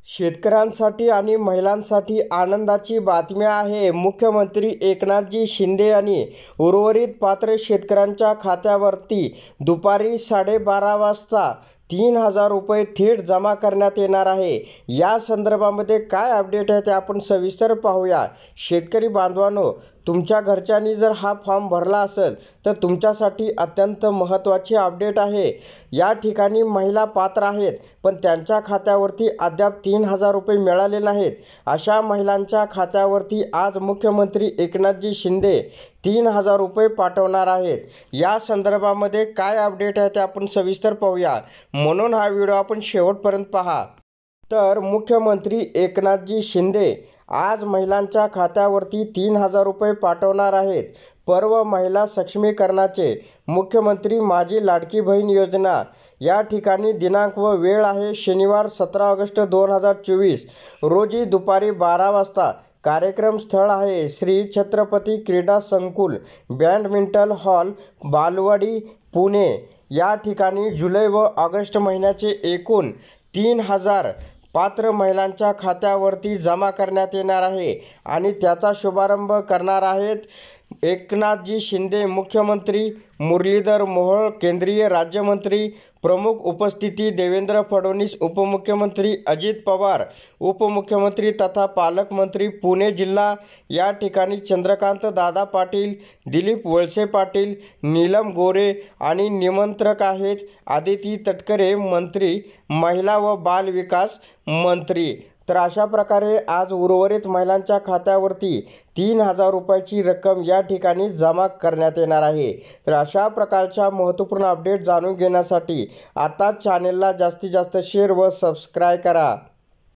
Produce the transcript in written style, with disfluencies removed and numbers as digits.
शेतकऱ्यांसाठी आणि महिलांसाठी आनंदाची बातमी आहे। मुख्यमंत्री एकनाथजी शिंदे यांनी उर्वरित पात्र शेतकऱ्यांच्या खात्यावरती दुपारी 12:30 वाजता 3,000 रुपये थेट जमा करण्यात येणार आहे। या संदर्भामध्ये काय अपडेट आहे ते आपण सविस्तर पाहूया। शेतकरी बांधवांनो, तुमच्या घरच्यांनी जर हा फॉर्म भरला असेल तर तुमच्यासाठी अत्यंत महत्त्वाची अपडेट आहे। या ठिकाणी महिला पात्र आहेत पण त्यांच्या खात्यावरती अद्याप 3,000 रुपये मिळाले नाहीत। अशा महिलांच्या खात्यावरती आज मुख्यमंत्री एकनाथजी शिंदे 3,000 रुपये पाठवणार आहेत। या संदर्भामध्ये काय अपडेट आहे ते आपण सविस्तर पाहूया, म्हणून हा व्हिडिओ आपण शेवटपर्यंत पहा। तर मुख्यमंत्री एकनाथजी शिंदे आज महिलांच्या खात्यावरती 3,000 रुपये पाठवणार आहेत। पर्व महिला सक्षमीकरणाचे मुख्यमंत्री माझी लाडकी बहीण योजना या ठिकाणी दिनांक व वेळ आहे शनिवार 17 ऑगस्ट 2024 रोजी दुपारी 12 वाजता। कार्यक्रम स्थळ आहे श्री छत्रपती क्रीडा संकुल, बॅडमिंटन हॉल, बालवाडी, पुणे। या ठिकाणी जुलै व ऑगस्ट महिन्याचे एकूण 3,000 पात्र महिलांच्या खात्यावरती जमा करण्यात येणार आहे आणि त्याचा शुभारंभ करणार आहेत एकनाथजी शिंदे मुख्यमंत्री, मुरलीधर मोहोळ केंद्रीय राज्यमंत्री प्रमुख, उपस्थिती देवेंद्र फडणवीस उपमुख्यमंत्री, अजित पवार उपमुख्यमंत्री तथा पालकमंत्री, पुणे जिल्हा। या ठिकाणी चंद्रकांत दादा पाटील, दिलीप वळसे पाटील, नीलम गोरे आणि निमंत्रक आहेत आदिती तटकरे मंत्री, महिला व बाल विकास मंत्री। तर अशा प्रकारे आज उर्वरित महिलांच्या खात्यावरती 3,000 रुपयाची रक्कम या ठिकाणी जमा करण्यात येणार आहे। तर अशा प्रकारच्या महत्त्वपूर्ण अपडेट जाणून घेण्यासाठी आता चॅनेलला जास्तीत जास्त शेअर व सबस्क्राईब करा।